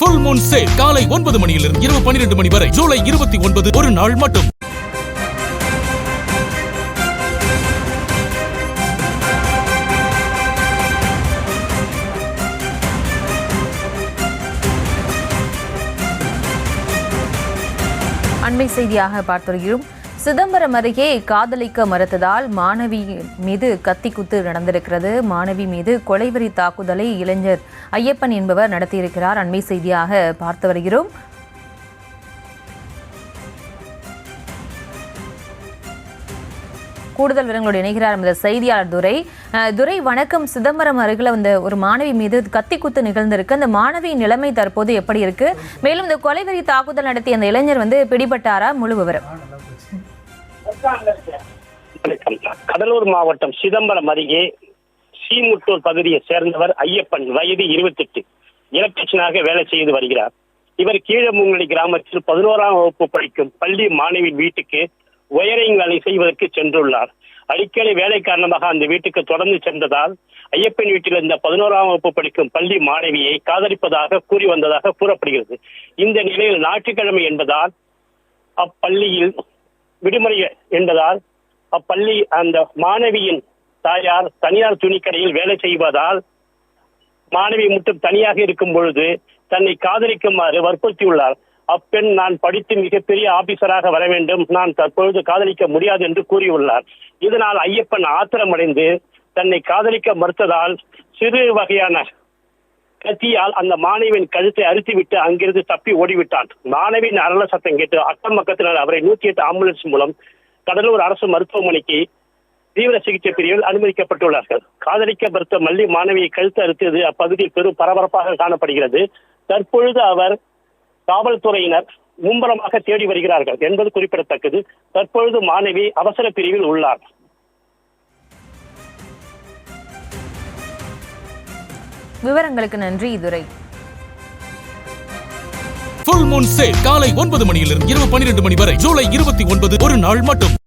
Full Moon Sale காலை 9 மணியிலிருந்து இரவு 12 மணி வரை ஜூலை 29 ஒரு நாள் மட்டும். அண்மை செய்தியாக பார்த்து வருகிறோம். சிதம்பரம் அருகே காதலிக்க மறுத்ததால் மாணவி மீது கத்தி குத்து நடந்திருக்கிறது. மாணவி மீது கொலைவெறி தாக்குதலை இளைஞர் ஐயப்பன் என்பவர் நடத்தியிருக்கிறார். அண்மை செய்தியாக பார்த்து வருகிறோம். கூடுதல் விவரங்களோடு இணைகிறார் நமது செய்தியாளர் துரை. துரை, வணக்கம். சிதம்பரம் அருகில் வந்த ஒரு மாணவி மீது கத்தி குத்து நிகழ்ந்திருக்கு. அந்த மாணவியின் நிலைமை தற்போது எப்படி இருக்கு? மேலும் இந்த கொலைவெறி தாக்குதல் நடத்திய அந்த இளைஞர் பிடிபட்டாரா? முழு விவரம். கடலூர் மாவட்டம் சிதம்பரம் அருகே சீமுட்டூர் பகுதியை சேர்ந்தவர் ஐயப்பன், வயது 28, எலக்ட்ரிஷியனாக வேலை செய்து வருகிறார். இவர் கீழமுங்கடி கிராமத்தில் 11ஆம் வகுப்பு படிக்கும் பள்ளி மாணவியின் வீட்டுக்கு ஒயரிங் வேலை செய்வதற்கு சென்றுள்ளார். அடிக்கடி வேலை காரணமாக அந்த வீட்டுக்கு தொடர்ந்து சென்றதால் ஐயப்பன் வீட்டில் இருந்த 11ஆம் வகுப்பு படிக்கும் பள்ளி மாணவியை காதலிப்பதாக கூறி வந்ததாக கூறப்படுகிறது. இந்த நிலையில் ஞாயிற்றுக்கிழமை என்பதால் அப்பள்ளியில் விடுமுறை என்பதால் அப்பள்ளி அந்த மாணவியின் தாயார் தனியார் துணிக்கடையில் வேலை செய்வதால் மாணவி மட்டும் தனியாக இருக்கும் பொழுது தன்னை காதலிக்குமாறு வற்புறுத்தியுள்ளார். அப்பெண், நான் படித்து மிகப்பெரிய ஆபீசராக வர வேண்டும், நான் தற்பொழுது காதலிக்க முடியாது என்று கூறியுள்ளார். இதனால் ஐயப்பன் ஆத்திரமடைந்து தன்னை காதலிக்க மறுத்ததால் சிறு வகையான கத்தியால் அந்த மாணவியின் கழுத்தை அறுத்துவிட்டு அங்கிருந்து தப்பி ஓடிவிட்டான். மாணவியின் அரள சத்தம் கேட்டு அக்கம் பக்கத்தினர் அவரை 108 ஆம்புலன்ஸ் மூலம் கடலூர் அரசு மருத்துவமனைக்கு தீவிர சிகிச்சை பிரிவில் அனுமதிக்கப்பட்டுள்ளார்கள். காதலிக்க மறுத்த மல்லி மாணவியை கழுத்து அறுத்தது அப்பகுதியில் பெரும் பரபரப்பாக காணப்படுகிறது. தற்பொழுது அவர் காவல்துறையினர் மும்முரமாக தேடி வருகிறார்கள் என்பது குறிப்பிடத்தக்கது. தற்பொழுது மாணவி அவசர பிரிவில் உள்ளார். விவரங்களுக்கு நன்றி துரை. Full Moon Sale காலை 9 மணியிலிருந்து இரவு 12 மணி வரை ஜூலை 29 ஒரு நாள் மட்டும்.